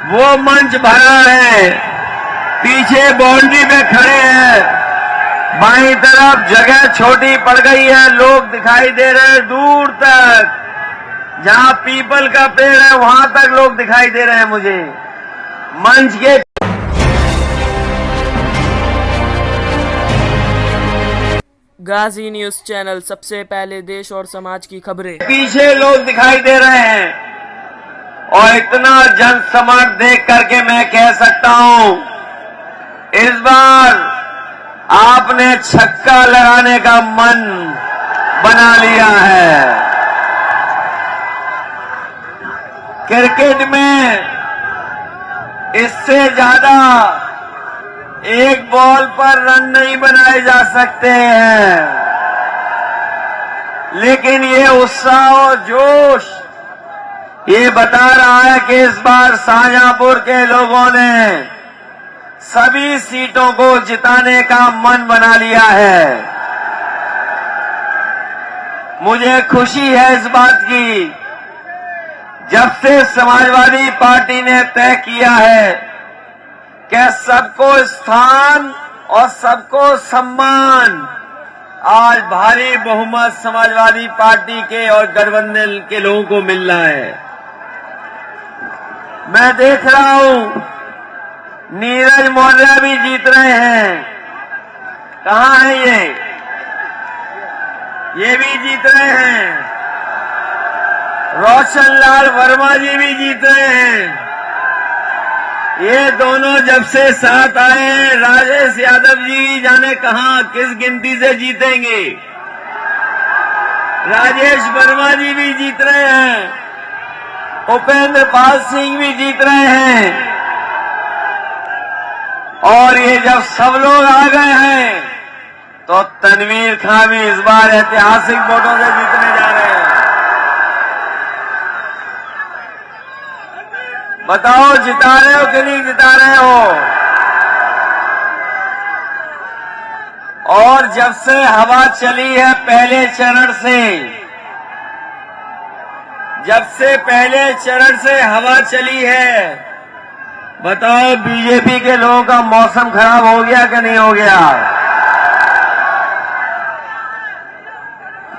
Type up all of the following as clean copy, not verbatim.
वो मंच भरा है, पीछे बाउंड्री पे खड़े हैं, बाईं तरफ जगह छोटी पड़ गई है, लोग दिखाई दे रहे हैं दूर तक, जहां पीपल का पेड़ है वहां तक लोग दिखाई दे रहे हैं मुझे। मंच के गाजी न्यूज चैनल, सबसे पहले देश और समाज की खबरें। पीछे लोग दिखाई दे रहे हैं और इतना जनसमर्थ देख करके मैं कह सकता हूं, इस बार आपने छक्का लगाने का मन बना लिया है। क्रिकेट में इससे ज्यादा एक बॉल पर रन नहीं बनाए जा सकते हैं, लेकिन ये उत्साह और जोश ये बता रहा है कि इस बार शाहजहांपुर के लोगों ने सभी सीटों को जिताने का मन बना लिया है। मुझे खुशी है इस बात की, जब से समाजवादी पार्टी ने तय किया है कि सबको स्थान और सबको सम्मान, आज भारी बहुमत समाजवादी पार्टी के और गठबंधन के लोगों को मिल रहा है। मैं देख रहा हूं नीरज मौर्य भी जीत रहे हैं। कहां है ये भी जीत रहे हैं। रोशन लाल वर्मा जी भी जीत रहे हैं। ये दोनों जब से साथ आए हैं, राजेश यादव जी जाने कहां किस गिनती से जीतेंगे। राजेश वर्मा जी भी जीत रहे हैं, उपेंद्र पाल सिंह भी जीत रहे हैं, और ये जब सब लोग आ गए हैं तो तनवीर खान भी इस बार ऐतिहासिक वोटों से जीतने जा रहे हैं। बताओ जिता रहे हो कि नहीं जिता रहे हो। और जब से हवा चली है पहले चरण से, जब से पहले चरण से हवा चली है, बताओ बीजेपी के लोगों का मौसम खराब हो गया कि नहीं हो गया।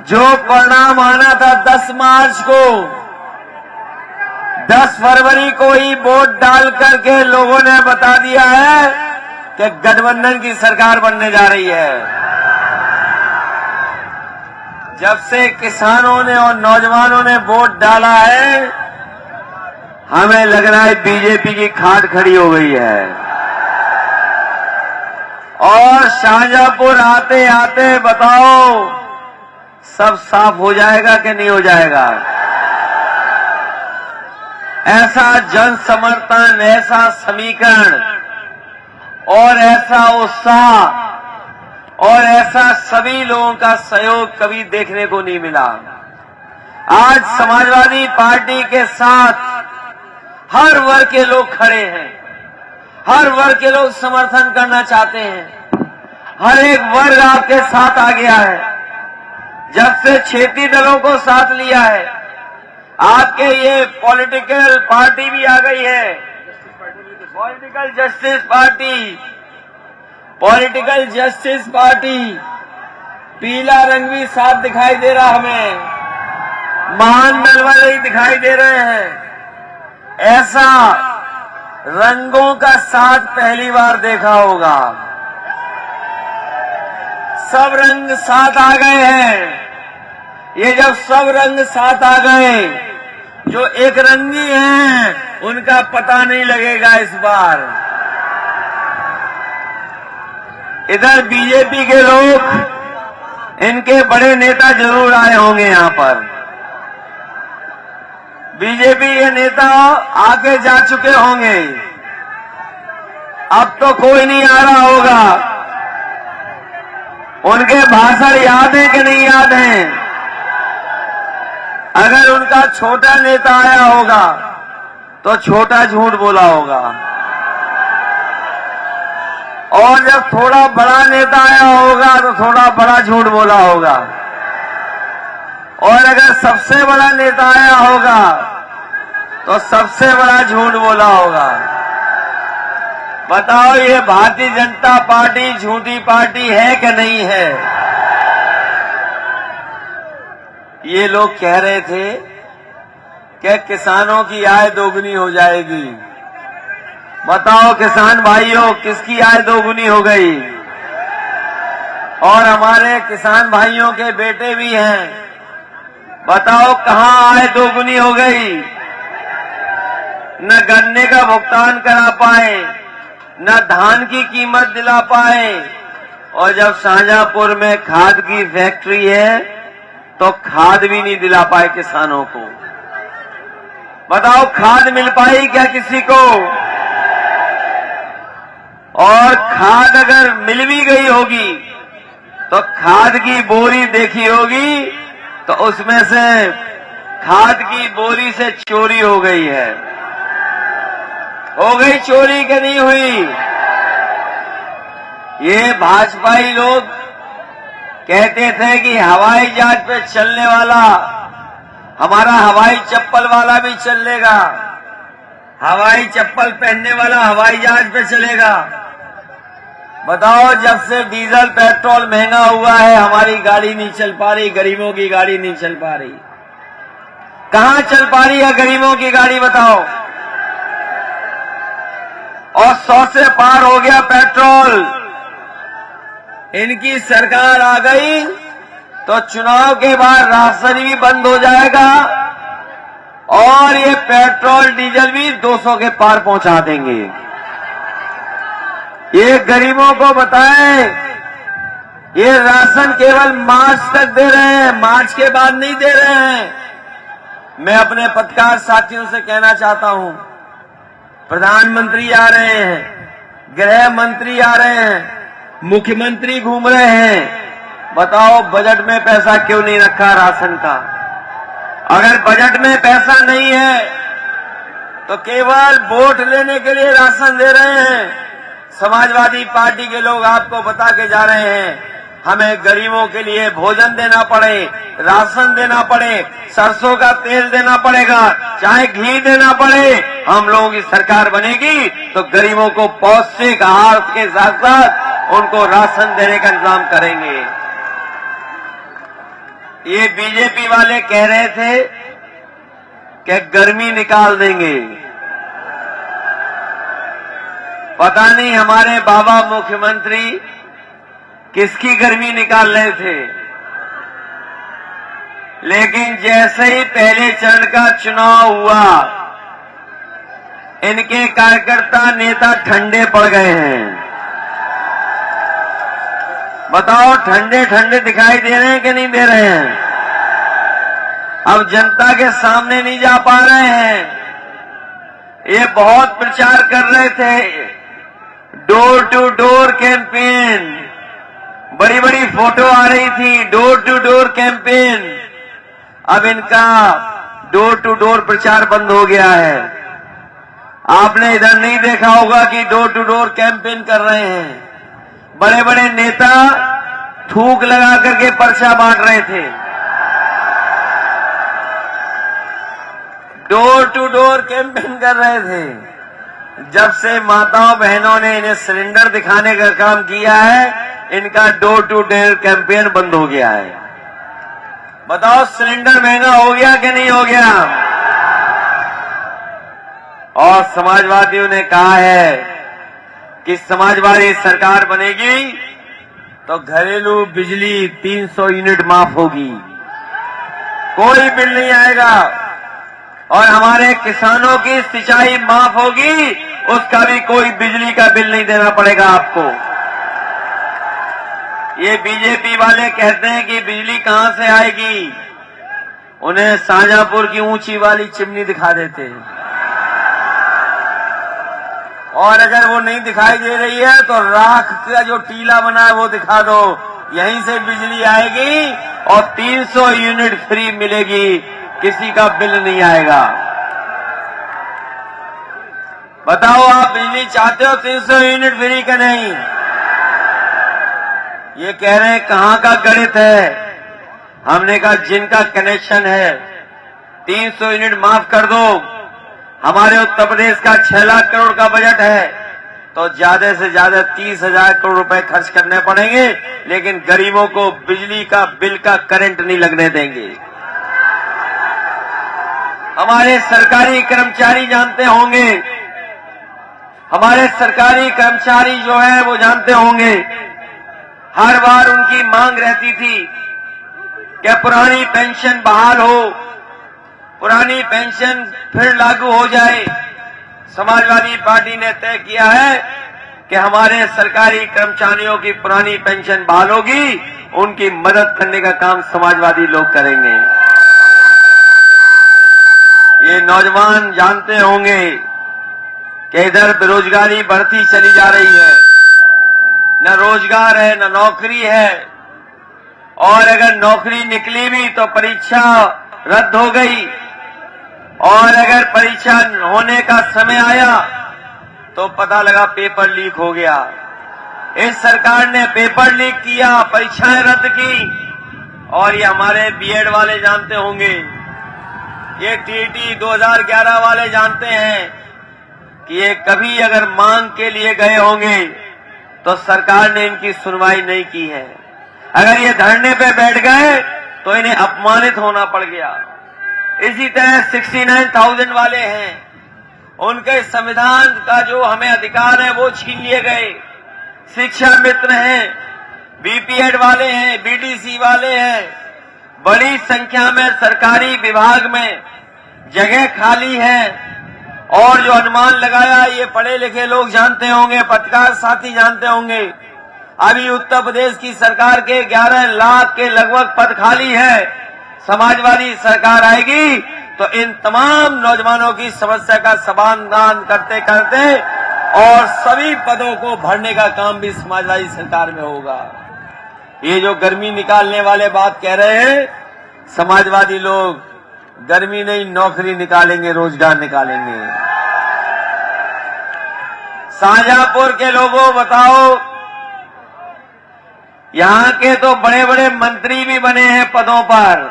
जो परिणाम आना था 10 मार्च को, 10 फरवरी को ही वोट डाल करके लोगों ने बता दिया है कि गठबंधन की सरकार बनने जा रही है। जब से किसानों ने और नौजवानों ने वोट डाला है, हमें लग रहा है बीजेपी की खाट खड़ी हो गई है। और शाहजहांपुर आते आते बताओ सब साफ हो जाएगा कि नहीं हो जाएगा। ऐसा जन समर्थन, ऐसा समीकरण और ऐसा उत्साह और ऐसा सभी लोगों का सहयोग कभी देखने को नहीं मिला। आज समाजवादी पार्टी के साथ हर वर्ग के लोग खड़े हैं, हर वर्ग के लोग समर्थन करना चाहते हैं, हर एक वर्ग आपके साथ आ गया है। जब से क्षेत्रीय दलों को साथ लिया है, आपके ये पॉलिटिकल पार्टी भी आ गई है, पॉलिटिकल जस्टिस पार्टी, पीला रंग भी साफ दिखाई दे रहा हमें, महान दल वाले ही दिखाई दे रहे हैं। ऐसा रंगों का साथ पहली बार देखा होगा। सब रंग साथ आ गए हैं। ये जब सब रंग साथ आ गए, जो एक रंगी हैं उनका पता नहीं लगेगा इस बार। इधर बीजेपी के लोग, इनके बड़े नेता जरूर आए होंगे यहां पर। बीजेपी के नेता आगे जा चुके होंगे, अब तो कोई नहीं आ रहा होगा। उनके भाषण याद है कि नहीं याद है। अगर उनका छोटा नेता आया होगा तो छोटा झूठ बोला होगा, और जब थोड़ा बड़ा नेता आया होगा तो थोड़ा बड़ा झूठ बोला होगा, और अगर सबसे बड़ा नेता आया होगा तो सबसे बड़ा झूठ बोला होगा। बताओ, ये भारतीय जनता पार्टी झूठी पार्टी है कि नहीं है? ये लोग कह रहे थे कि किसानों की आय दोगुनी हो जाएगी। बताओ किसान भाइयों, किसकी आय दोगुनी हो गई? और हमारे किसान भाइयों के बेटे भी हैं। बताओ कहां आय दोगुनी हो गई? न गन्ने का भुगतान करा पाए, न धान की कीमत दिला पाए, और जब शाहजहांपुर में खाद की फैक्ट्री है तो खाद भी नहीं दिला पाए किसानों को। बताओ खाद मिल पाई क्या किसी को? और खाद अगर मिल भी गई होगी तो खाद की बोरी देखी होगी तो उसमें से खाद की बोरी से चोरी हो गई है। हो गई चोरी कि नहीं हुई? ये भाजपाई लोग कहते थे कि हवाई जहाज पे चलने वाला हमारा हवाई चप्पल वाला भी चलेगा, हवाई चप्पल पहनने वाला हवाई जहाज पे चलेगा। बताओ, जब से डीजल पेट्रोल महंगा हुआ है हमारी गाड़ी नहीं चल पा रही, गरीबों की गाड़ी नहीं चल पा रही। कहां चल पा रही है गरीबों की गाड़ी? बताओ। और 100 से पार हो गया पेट्रोल। इनकी सरकार आ गई तो चुनाव के बाद राशन भी बंद हो जाएगा और ये पेट्रोल डीजल भी 200 के पार पहुंचा देंगे। ये गरीबों को बताएं, ये राशन केवल मार्च तक दे रहे हैं, मार्च के बाद नहीं दे रहे हैं। मैं अपने पत्रकार साथियों से कहना चाहता हूं, प्रधानमंत्री आ रहे हैं, गृह मंत्री आ रहे हैं, मुख्यमंत्री घूम रहे हैं। बताओ बजट में पैसा क्यों नहीं रखा राशन का? अगर बजट में पैसा नहीं है तो केवल वोट लेने के लिए राशन दे रहे हैं। समाजवादी पार्टी के लोग आपको बता के जा रहे हैं हमें गरीबों के लिए भोजन देना पड़े, राशन देना पड़े, सरसों का तेल देना पड़ेगा, चाहे घी देना पड़े। हम लोगों की सरकार बनेगी तो गरीबों को पौष्टिक आहार के साथ साथ उनको राशन देने का इंतजाम करेंगे। ये बीजेपी वाले कह रहे थे कि गर्मी निकाल देंगे। पता नहीं हमारे बाबा मुख्यमंत्री किसकी गर्मी निकाल रहे थे, लेकिन जैसे ही पहले चरण का चुनाव हुआ इनके कार्यकर्ता नेता ठंडे पड़ गए हैं। बताओ ठंडे ठंडे दिखाई दे रहे हैं कि नहीं दे रहे हैं? अब जनता के सामने नहीं जा पा रहे हैं। ये बहुत प्रचार कर रहे थे, डोर टू डोर कैंपेन, बड़ी बड़ी फोटो आ रही थी, डोर टू डोर कैंपेन। अब इनका डोर टू डोर प्रचार बंद हो गया है। आपने इधर नहीं देखा होगा कि डोर टू डोर कैंपेन कर रहे हैं। बड़े बड़े नेता थूक लगा करके पर्चा बांट रहे थे। डोर टू डोर कैंपेन कर रहे थे। जब से माताओं बहनों ने इन्हें सिलेंडर दिखाने का काम किया है, इनका डोर टू डोर कैंपेन बंद हो गया है। बताओ सिलेंडर महंगा हो गया कि नहीं हो गया? और समाजवादियों ने कहा है कि समाजवादी सरकार बनेगी तो घरेलू बिजली 300 यूनिट माफ होगी, कोई बिल नहीं आएगा। और हमारे किसानों की सिंचाई माफ होगी, उसका भी कोई बिजली का बिल नहीं देना पड़ेगा आपको। ये बीजेपी वाले कहते हैं कि बिजली कहां से आएगी, उन्हें शाहजहांपुर की ऊंची वाली चिमनी दिखा देते हैं। और अगर वो नहीं दिखाई दे रही है तो राख का जो टीला बना है वो दिखा दो, यहीं से बिजली आएगी और 300 यूनिट फ्री मिलेगी, किसी का बिल नहीं आएगा। बताओ आप बिजली चाहते हो 300 यूनिट फ्री का? नहीं। ये कह रहे हैं कहां का गणित है। हमने कहा जिनका कनेक्शन है 300 यूनिट माफ कर दो, हमारे उत्तर प्रदेश का 6 लाख करोड़ का बजट है, तो ज्यादा से ज्यादा 30,000 करोड़ रुपए खर्च करने पड़ेंगे, लेकिन गरीबों को बिजली का बिल का करंट नहीं लगने देंगे। हमारे सरकारी कर्मचारी जानते होंगे, हमारे सरकारी कर्मचारी जो है वो जानते होंगे, हर बार उनकी मांग रहती थी कि पुरानी पेंशन बहाल हो, पुरानी पेंशन फिर लागू हो जाए। समाजवादी पार्टी ने तय किया है कि हमारे सरकारी कर्मचारियों की पुरानी पेंशन बहाल होगी, उनकी मदद करने का काम समाजवादी लोग करेंगे। ये नौजवान जानते होंगे कि इधर बेरोजगारी बढ़ती चली जा रही है, न रोजगार है न नौकरी है, और अगर नौकरी निकली भी तो परीक्षा रद्द हो गई, और अगर परीक्षा होने का समय आया तो पता लगा पेपर लीक हो गया। इस सरकार ने पेपर लीक किया, परीक्षाएं रद्द की। और ये हमारे बीएड वाले जानते होंगे, ये टीटी 2011 वाले जानते हैं कि ये कभी अगर मांग के लिए गए होंगे तो सरकार ने इनकी सुनवाई नहीं की है। अगर ये धरने पे बैठ गए तो इन्हें अपमानित होना पड़ गया। इसी तरह 69,000 वाले हैं, उनके संविधान का जो हमें अधिकार है वो छीन लिए गए। शिक्षा मित्र हैं, बीपीएड वाले हैं, बीडीसी वाले हैं, बड़ी संख्या में सरकारी विभाग में जगह खाली है। और जो अनुमान लगाया ये पढ़े लिखे लोग जानते होंगे, पत्रकार साथी जानते होंगे, अभी उत्तर प्रदेश की सरकार के 11 लाख के लगभग पद खाली है। समाजवादी सरकार आएगी तो इन तमाम नौजवानों की समस्या का समाधान करते करते और सभी पदों को भरने का काम भी समाजवादी सरकार में होगा। ये जो गर्मी निकालने वाले बात कह रहे हैं, समाजवादी लोग गर्मी नहीं नौकरी निकालेंगे, रोजगार निकालेंगे। शाहजहांपुर के लोगों बताओ, यहां के तो बड़े बड़े मंत्री भी बने हैं पदों पर,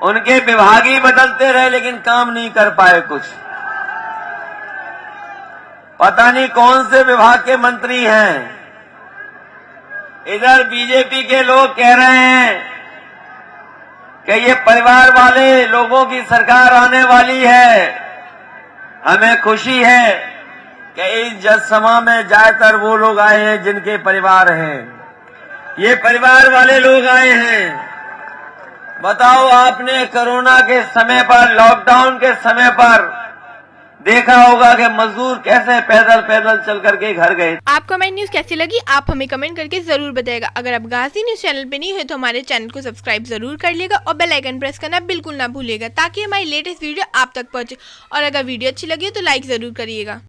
उनके विभाग ही बदलते रहे लेकिन काम नहीं कर पाए कुछ। पता नहीं कौन से विभाग के मंत्री हैं। इधर बीजेपी के लोग कह रहे हैं कि ये परिवार वाले लोगों की सरकार आने वाली है। हमें खुशी है कि इस जनसभा में ज्यादातर वो लोग आए हैं जिनके परिवार हैं, ये परिवार वाले लोग आए हैं। बताओ, आपने कोरोना के समय पर, लॉकडाउन के समय पर देखा होगा कि मजदूर कैसे पैदल पैदल चल करके घर गए। आपको हमारी न्यूज कैसी लगी आप हमें कमेंट करके जरूर बताइएगा। अगर आप गाजी न्यूज चैनल पे नहीं है तो हमारे चैनल को सब्सक्राइब जरूर कर लिएगा और बेल आइकन प्रेस करना बिल्कुल ना भूलिएगा, ताकि हमारी लेटेस्ट वीडियो आप तक पहुंचे। और अगर वीडियो अच्छी लगी तो लाइक जरूर करिएगा।